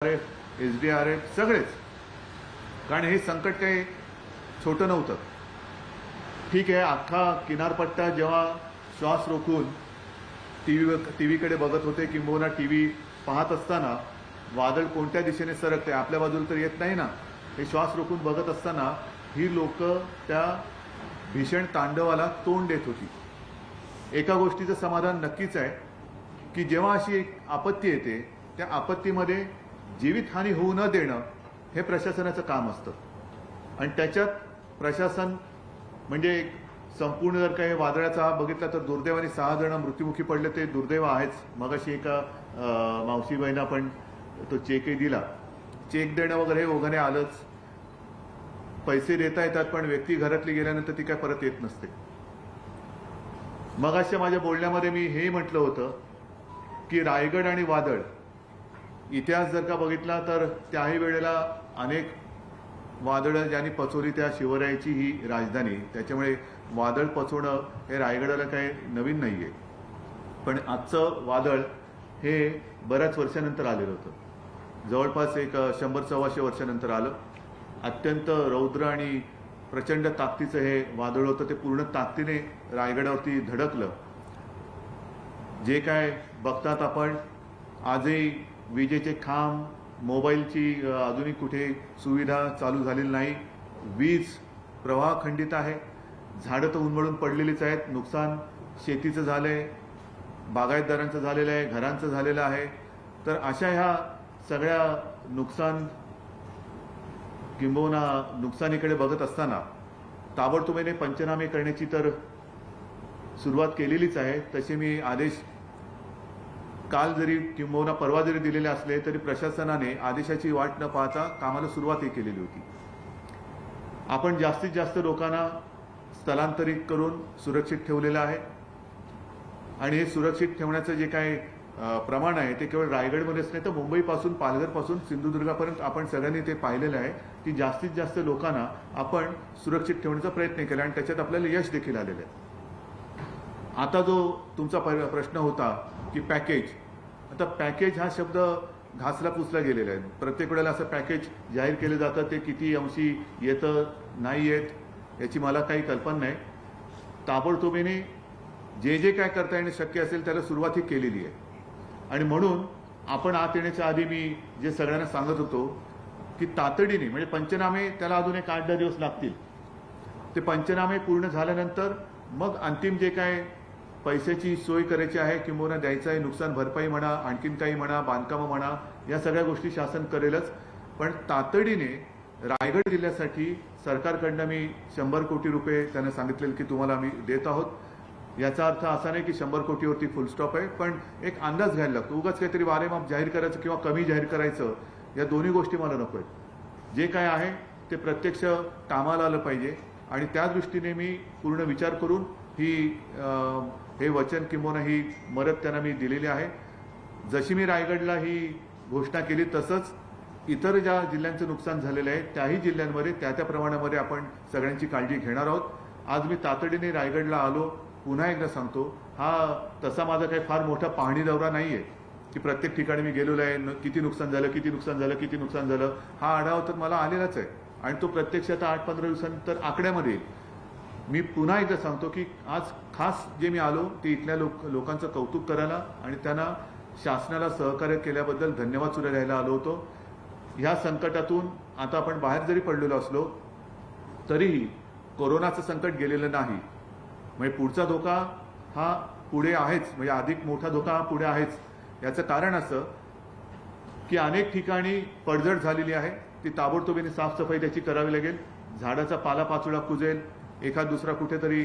SDRF सगळेच, कारण हे संकट काही छोटं नव्हतं. ठीक आहे, अख्खा किनारपट्टा जेव्हा श्वास रोखून टीव्हीकडे बघत होते किंबहुना टीव्ही पाहत असताना वादळ कोणत्या दिशेने सरकते आपल्या बाजूला तर येत नाही ना, हे श्वास रोखून बघत असताना ही लोक त्या भीषण तांडवाला तोंड देत होती. एका गोष्टीचं समाधान नक्कीच आहे की जेव्हा अशी एक आपत्ती येते त्या आपत्तीमध्ये जीवितहानी होऊ न देणं हे प्रशासनाचं काम असतं. आणि त्याच्यात प्रशासन म्हणजे संपूर्ण जर काही वादळाचा हा बघितला तर दुर्दैवाने 6 जण मृत्युमुखी पडले, ते दुर्दैव आहेच. मगाशी एका मावशी बहिणा पण तो चेकही दिला. चेक देणं वगैरे हे ओघाने आलंच. पैसे देता येतात पण व्यक्ती घरातली गेल्यानंतर ती काय परत येत नसते. मगाशी माझ्या बोलण्यामध्ये मी हे म्हटलं होतं की रायगड आणि वादळ इतिहास जर का बघितला तर त्याही वेळेला अनेक वादळं ज्यांनी पचवली त्या शिवरायाची ही राजधानी, त्याच्यामुळे वादळ पचवणं हे रायगडाला काही नवीन नाही आहे. पण आजचं वादळ हे बऱ्याच वर्षानंतर आलेलं होतं, जवळपास एक 100-125 वर्षानंतर आलं. अत्यंत रौद्र आणि प्रचंड ताकदीचं हे वादळ होतं. ते पूर्ण ताकदीने रायगडावरती धडकलं. जे काय बघतात आपण आजही विजेचे खांब, मोबाईलची अजूनही कुठे सुविधा चालू झालेली नाही, वीज प्रवाह खंडित आहे, झाडं तर उन्मळून पडलेलीच आहेत, नुकसान शेतीचं झालंय, बागायतदारांचं झालेलं आहे, घरांचं झालेलं आहे. तर अशा ह्या सगळ्या किंबहुना नुकसानीकडे बघत असताना ताबडतोबीने पंचनामे करण्याची तर सुरुवात केलेलीच आहे. तसे मी आदेश काल जरी किंबहुना परवा जरी दिलेले असले तरी प्रशासनाने आदेशाची वाट न पाहता कामाला सुरुवातही केलेली होती. आपण जास्तीत जास्त लोकांना स्थलांतरित करून सुरक्षित ठेवलेलं आहे. आणि हे सुरक्षित ठेवण्याचं जे काय प्रमाण आहे ते केवळ रायगडमध्येच नाही तर मुंबईपासून पालघरपासून सिंधुदुर्गापर्यंत आपण सगळ्यांनी ते पाहिलेलं आहे की जास्तीत जास्त लोकांना आपण सुरक्षित ठेवण्याचा प्रयत्न केला आणि त्याच्यात आपल्याला यश देखील आलेलं आहे. आता जो तुमचा प्रश्न होता की पॅकेज, आता पॅकेज हा शब्द घासला पुसला गेलेला आहे. प्रत्येक वेळेला असं पॅकेज जाहीर केलं जातं, ते किती अंशी येतं नाही येत याची मला काही कल्पना नाही. ताबडतोबीने जे जे काय करता येणं शक्य असेल त्याला सुरुवातही केलेली आहे. आणि म्हणून आपण आत येण्याच्या आधी मी जे सगळ्यांना सांगत होतो की तातडीने म्हणजे पंचनामे त्याला अजून एक 8-10 दिवस लागतील. ते पंचनामे पूर्ण झाल्यानंतर मग अंतिम जे काय पैशाची सोय करायची आहे किंवा द्यायचं आहे, नुकसान भरपाई म्हणा, आणखीन काही म्हणा, बांधकामं म्हणा, या सगळ्या गोष्टी शासन करेलच. पण तातडीने रायगड जिल्ह्यासाठी सरकारकडनं मी 100 कोटी रुपये त्यांना सांगितलेलं की तुम्हाला आम्ही देत आहोत. याचा अर्थ असा नाही की 100 कोटीवरती फुल स्टॉप आहे, पण एक अंदाज घ्यायला लागतो. उगाच काहीतरी वारेमाप जाहीर करायचं किंवा कमी जाहीर करायचं, या दोन्ही गोष्टी मला नको आहेत. जे काय आहे ते प्रत्यक्ष कामाला आलं पाहिजे आणि त्या दृष्टीने मी पूर्ण विचार करून हे वचन किंवा ही मदत त्यांना मी दिलेली आहे. जशी मी रायगडला ही घोषणा केली तसंच इतर ज्या जिल्ह्यांचं नुकसान झालेलं आहे त्याही जिल्ह्यांमध्ये त्या प्रमाणामध्ये आपण सगळ्यांची काळजी घेणार आहोत. आज मी तातडीने रायगडला आलो. पुन्हा एकदा सांगतो, हा तसा माझा काही फार मोठा पाहणी दौरा नाही आहे की प्रत्येक ठिकाणी मी गेलेलो आहे, किती नुकसान झालं, किती नुकसान झालं, किती नुकसान झालं, हा आढावा तर मला आलेलाच आहे आणि तो प्रत्यक्षात 8-15 दिवसानंतर आकड्यामध्ये येईल. मी पुन्हा एकदा सांगतो की आज खास जे मी आलो ते इथल्या लोकांचं कौतुक करायला आणि त्यांना शासनाला सहकार्य केल्याबद्दल धन्यवाद सुद्धा द्यायला आलो होतो. ह्या संकटातून आता आपण बाहेर जरी पडलेलो असलो तरीही कोरोनाचं संकट गेलेलं नाही. म्हणजे पुढचा धोका हा पुढे आहेच, म्हणजे अधिक मोठा धोका हा पुढे आहेच. याचं कारण असं की अनेक ठिकाणी पडझड झालेली आहे, ती ताबडतोबीने साफसफाई त्याची करावी लागेल. झाडाचा पालापाचोळा कुजेल, एखाद दुसरा कुठेतरी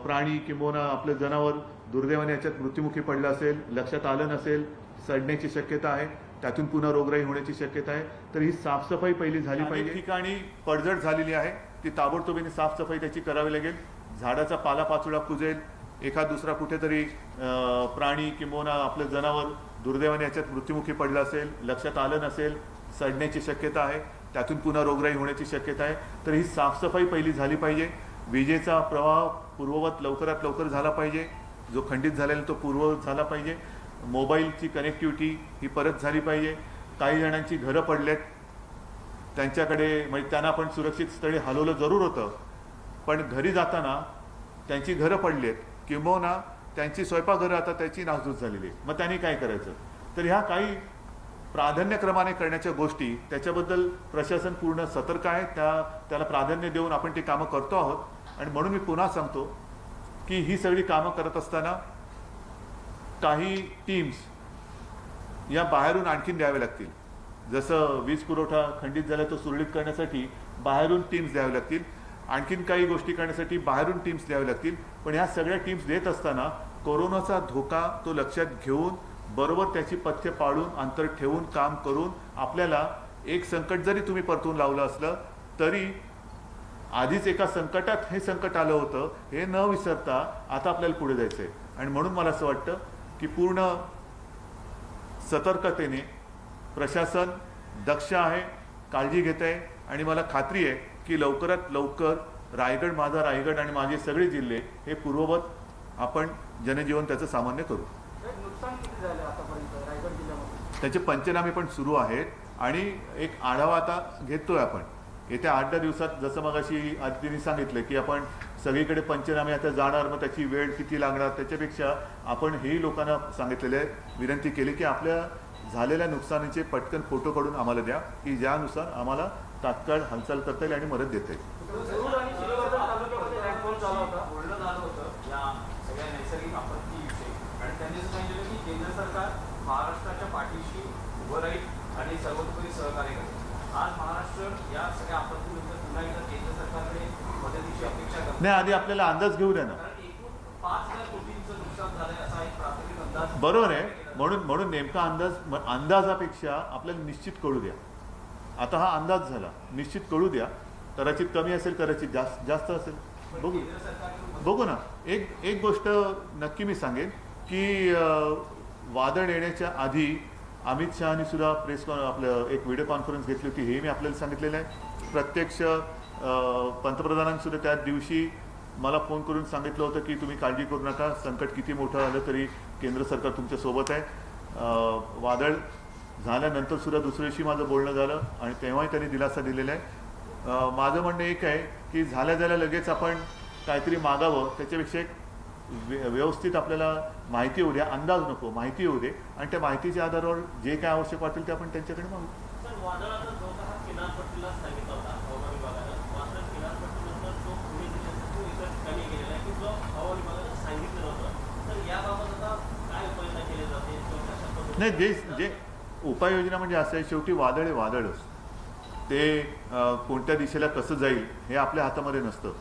प्राणी किंवा आपलं जनावर दुर्दैवाने याच्यात मृत्युमुखी पडलं असेल, लक्षात आलं नसेल, सडण्याची शक्यता आहे, त्यातून पुन्हा रोगराई होण्याची शक्यता आहे. तर ही साफसफाई पहिली झाली पाहिजे. ठिकाणी पडझड झालेली आहे, ती ताबडतोबीने साफसफाई त्याची करावी लागेल. झाडाचा पालापाचोळा कुजेल, एखाद दुसरा कुठेतरी प्राणी किंवा आपलं जनावर दुर्दैवाने याच्यात मृत्युमुखी पडलं असेल, लक्षात आलं नसेल, सडण्याची शक्यता आहे, त्यातून पुन्हा रोगराई होण्याची शक्यता आहे. तर ही साफसफाई पहिली झाली पाहिजे. विजेचा प्रवाह पूर्ववत लवकरात लवकर झाला पाहिजे, जो खंडित झालेला तो पूर्ववत झाला पाहिजे. मोबाईलची कनेक्टिव्हिटी ही परत झाली पाहिजे. काही जणांची घरं पडलेत, त्यांच्याकडे म्हणजे त्यांना आपण सुरक्षित स्थळी हलवलं जरूर होतं, पण घरी जाताना त्यांची घरं पडली आहेत किंबहुना त्यांची स्वयंपाकघरं आता त्याची नासधूस झालेली आहे. मग त्यांनी काय करायचं? तर ह्या काही प्राधान्यक्रमाने करण्याच्या गोष्टी, त्याच्याबद्दल प्रशासन पूर्ण सतर्क आहे. त्याला प्राधान्य देऊन आपण ती कामं करतो आहोत. आणि म्हणून मी पुन्हा सांगतो की ही सगळी कामं करत असताना काही टीम्स या बाहेरून आणखीन द्यावे लागतील. जसं वीज पुरवठा खंडित झाला तो सुरळीत करण्यासाठी बाहेरून टीम्स द्यावे लागतील, आणखीन काही गोष्टी करण्यासाठी बाहेरून टीम्स द्यावे लागतील. पण ह्या सगळ्या टीम्स देत असताना कोरोनाचा धोका तो लक्षात घेऊन बरोबर त्याची पथ्य पाळून अंतर ठेवून काम करून आपल्याला एक संकट जरी तुम्ही परतून लावलं असलं तरी आधीच एका संकटात हे संकट आलं होतं हे न विसरता आता आपल्याला पुढे जायचं आहे. आणि म्हणून मला असं वाटतं की पूर्ण सतर्कतेने प्रशासन दक्ष आहे, काळजी घेत आहे. आणि मला खात्री आहे की लवकरात लवकर रायगड, माझा रायगड आणि माझे सगळे जिल्हे हे पूर्ववत आपण जनजीवन त्याचं सामान्य करू. नुकसान किती झालं आतापर्यंत रायगड जिल्ह्यामध्ये? त्याचे पंचनामे पण सुरू आहेत आणि एक आढावा आता घेतोय आपण. येत्या 8-10 दिवसात जसं मगाशी आदितीने सांगितलं की आपण सगळीकडे पंचनामे आता जाणार, मग त्याची वेळ किती लागणार, त्याच्यापेक्षा आपण हेही लोकांना सांगितलेले विनंती केली की आपल्या झालेल्या नुकसानीचे पटकन फोटो काढून आम्हाला द्या की ज्यानुसार आम्हाला तात्काळ हालचाल करता येईल आणि मदत देता येईल. जरूर आणि श्रीवर्धन तालुक्यामध्ये लँडफॉल झाला होता, बोलणं झालं होतं या सगळ्या नैसर्गिक आपत्तीविषयी आणि त्यांनी असं सांगितलं की केंद्र सरकार महाराष्ट्राच्या पाठीशी उभं राहील आणि सर्वतोपरी सहकार्य करेल. आज महाराष्ट्र या सगळ्या आपत्तीनंतर पुन्हा एकदा केंद्र सरकारकडे मदतीची अपेक्षा करतो. नाही, आधी आपल्याला अंदाज घेऊ द्या ना. कारण एकूण 5,000 कोटींचं नुकसान झालंय असा एक प्राथमिक अंदाज. बरोबर आहे. म्हणून नेमका अंदाजापेक्षा आपल्याला निश्चित कळू द्या. आता हा अंदाज झाला, निश्चित कळू द्या. कदाचित कमी असेल, कदाचित जास्त असेल, बघू ना. एक गोष्ट नक्की मी सांगेन की वादळ येण्याच्या आधी अमित शहानी सुद्धा आपलं एक व्हिडिओ कॉन्फरन्स घेतली होती. हे मी आपल्याला सांगितलेलं आहे. प्रत्यक्ष पंतप्रधानांनी सुद्धा त्या दिवशी मला फोन करून सांगितलं होतं की तुम्ही काळजी करू नका, संकट किती मोठं आलं तरी केंद्र सरकार तुमच्या सोबत आहे. वादळ झाल्यानंतर सुद्धा दुसऱ्या दिवशी माझं बोलणं झालं आणि तेव्हाही त्यांनी दिलासा दिलेला आहे. माझं म्हणणं एक आहे की झाल्या लगेच आपण काहीतरी मागावं, त्याच्यापेक्षा एक व्यवस्थित आपल्याला माहिती होऊ द्या, अंदाज नको, माहिती होऊ दे आणि त्या माहितीच्या आधारावर जे काय आवश्यक वाटेल ते आपण त्यांच्याकडे मागू. सर, वादळाचा धोका हा किनारपट्टीला सांगितला होता हवामान विभागानं. मात्र किनारपट्टीनंतर तो पुणे जिल्ह्यात इतर ठिकाणी गेलेला आहे की जो हवामान विभागानं सांगितलं नव्हतं. तर याबाबत आता काय उपाययोजना केली जाते? नाही, जे उपाययोजना म्हणजे असं आहे, शेवटी वादळ हे वादळच. ते कोणत्या दिशेला कसं जाईल हे आपल्या हातामध्ये नसतं.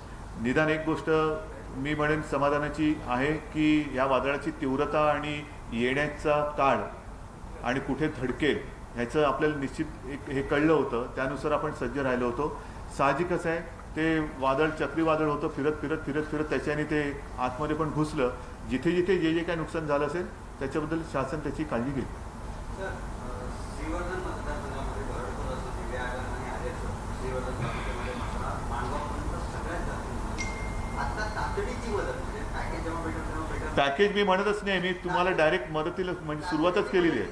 निदान एक गोष्ट मी म्हणेन समाधानाची आहे की या वादळाची तीव्रता आणि येण्याचा काळ आणि कुठे धडकेल ह्याचं आपल्याला निश्चित हे कळलं होतं. त्यानुसार आपण सज्ज राहिलो होतो. साहजिकच आहे, ते वादळ चक्रीवादळ होतं, फिरत त्याच्याने ते आतमध्ये पण घुसलं. जिथे जिथे जे काय नुकसान झालं असेल त्याच्याबद्दल शासन त्याची काळजी घेईल. श्रीवर्धन मतदारसंघामध्ये भरडपूर असो, दिव्या आणि आदेश श्रीवर्धन तालुक्यामध्ये मात्र माणगावपर्यंत सगळ्यात जास्त. आता तातडीची मदत म्हणजे पॅकेज जेव्हा भेटेल तेव्हा भेटेल. पॅकेज मी म्हणतच नाही, मी तुम्हाला डायरेक्ट मदतीला म्हणजे सुरुवातच केलेली आहे.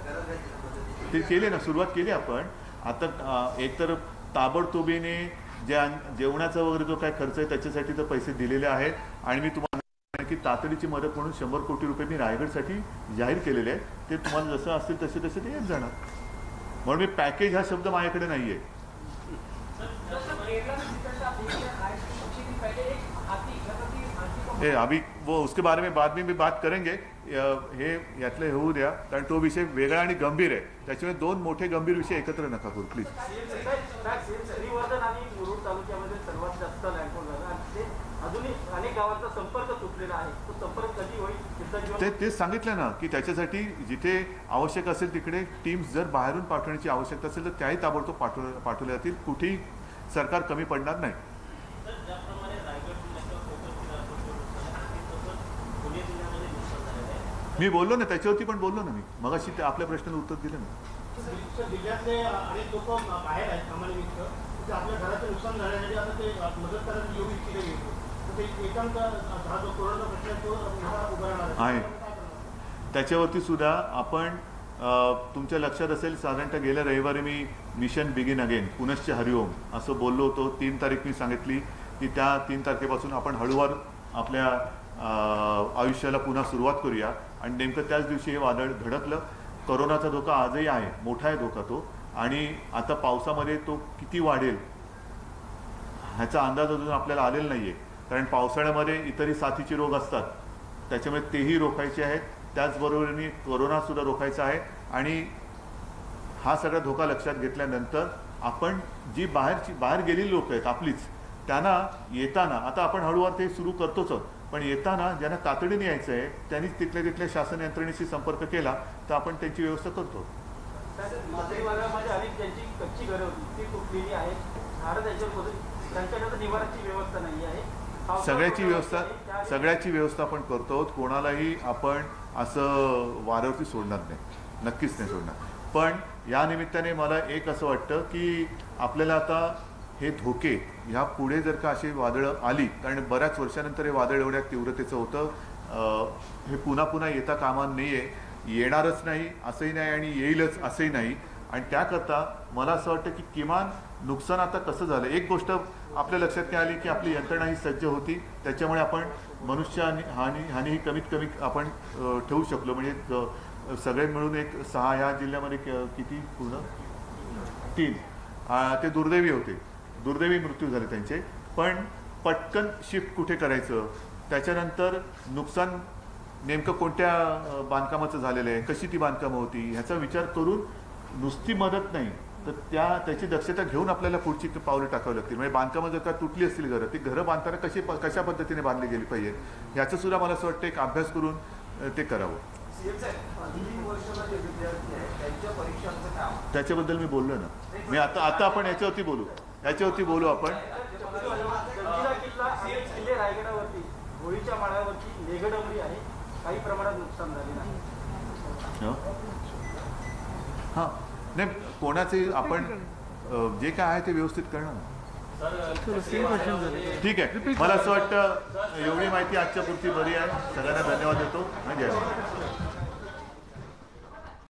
गरज आहे ते केली ना, सुरुवात केली आपण. आता एकतर ताबडतोबीने जेवणाचा वगैरे जो काय खर्च आहे त्याच्यासाठी तर पैसे दिलेले आहेत. आणि मी तुम्हाला की तातडीची मदत म्हणून 100 कोटी रुपये मी रायगडसाठी जाहीर केलेले आहे. ते तुम्हाला जसं असतील तसे ते येत जाणार. म्हणून मी पॅकेज हा शब्द माझ्याकडे नाही आहे. अभी वो उसके बारे में बाद में भी बात करेंगे. हे यातले होऊ द्या, कारण तो विषय वेगळा आणि गंभीर आहे. त्याच्यामुळे दोन मोठे गंभीर विषय एकत्र नका करू प्लीज. श्रीवर्धन आणि मुरुड तालुक्यामध्ये सर्वात जास्त लँडफॉल झाला आणि ते अजूनही अनेक गावांचा संपर्क तुटलेला आहे. तो संपर्क कधी होईल? तेच सांगितलं ना की त्याच्यासाठी जिथे आवश्यक असेल तिकडे टीम्स जर बाहेरून पाठवण्याची आवश्यकता असेल तर त्याही ताबडतोब पाठवल्या जातील. कुठेही सरकार कमी पडणार नाही. मी बोललो ना, त्याच्यावरती पण बोललो ना मी मगाशी. आपल्या प्रश्नाला उत्तर दिलं ना. जिल्ह्यातले अनेक लोक बाहेर आहेत कामानिमित्त, ते आपल्या घराचं नुकसान झाल्यासाठी आता ते मदत करायला येऊ इच्छित येतो. ते एकांत हा जो कोरोना प्रश्न तो उभा राहणार आहे. त्याच्यावरती सुद्धा आपण तुमच्या लक्षात असेल साधारणतः गेल्या रविवारी मी मिशन बिगिन अगेन पुनश्च हरिओम असं बोललो होतो. 3 तारीख मी सांगितली की त्या 3 तारखेपासून आपण हळूवार आपल्या आयुष्याला पुन्हा सुरुवात करूया. आणि नेमकं त्याच दिवशी हे वादळ धडकलं. कोरोनाचा धोका आजही आहे, मोठा आहे धोका तो. आणि आता पावसामध्ये तो किती वाढेल ह्याचा अंदाज अजून आपल्याला आलेला नाही आहे. कारण पावसाळ्यामध्ये इतरही साथीचे रोग असतात, त्याच्यामुळे तेही रोखायचे आहेत. त्याचबरोबरीने कोरोनासुद्धा रोखायचा आहे. आणि हा सगळा धोका लक्षात घेतल्यानंतर आपण जी बाहेर गेलेली लोक आहेत आपलीच, त्यांना येताना आता आपण हळूवार ते सुरू करतोच आहोत, पण येताना ज्यांना तातडीने यायचं आहे त्यांनीच तिथल्या शासन यंत्रणेशी संपर्क केला तर आपण त्यांची व्यवस्था करतो. माथेरी भागामध्ये अनेक ज्यांची कच्ची घरं होती ती तुटलेली आहेत, झाडं त्याच्यावर त्यांच्याकडे निवाराची व्यवस्था नाही आहे. सगळ्याची व्यवस्था आपण करतो. कोणालाही आपण असं वाऱ्यावरती सोडणार नाही, नक्कीच नाही सोडणार. पण या निमित्ताने मला एक असं वाटतं की आपल्याला आता हे धोके ह्या पुढे जर का अशी वादळं आली, कारण बऱ्याच वर्षानंतर हे वादळ एवढ्या तीव्रतेचं होतं, हे पुन्हा पुन्हा येता कामा नाही आहे. येणारच नाही असंही नाही आणि येईलच असंही नाही. आणि त्याकरता मला असं वाटतं की किमान नुकसान आता कसं झालं, एक गोष्ट आपल्या लक्षात काय आली की आपली यंत्रणा ही सज्ज होती, त्याच्यामुळे आपण मनुष्य हानी ही कमीत कमी आपण ठेवू शकलो. म्हणजे सगळे मिळून एक 6 या जिल्ह्यामध्ये किती पूर्ण 3 ते दुर्दैवी होते, दुर्दैवी मृत्यू झाले त्यांचे. पण पटकन शिफ्ट कुठे करायचं, त्याच्यानंतर नुकसान नेमकं कोणत्या बांधकामाचं झालेलं आहे, कशी ती बांधकामं होती ह्याचा विचार करून नुसती मदत नाही तर त्याची दक्षता घेऊन आपल्याला पुढची पावलं टाकावी लागतील. म्हणजे बांधकामं जर का तुटली असतील घरं, ती घरं बांधताना कशा पद्धतीने बांधली गेली पाहिजेत याचं सुद्धा मला असं वाटतं एक अभ्यास करून ते करावं. त्याच्याबद्दल मी बोललो ना, मी आता आपण याच्यावरती बोलू आपण. किल्ले रायगडावरती होळीच्या माळ्यावरती मेघडंबरी आहे, काही प्रमाणात नुकसान झालेलं आहे. हां नाही, कोणाचे आपण जे काय आहे ते व्यवस्थित करणं. ठीक आहे, मला असं वाटतं एवढी माहिती आजच्या पुरती बरी आहे. सगळ्यांना धन्यवाद देतो. जय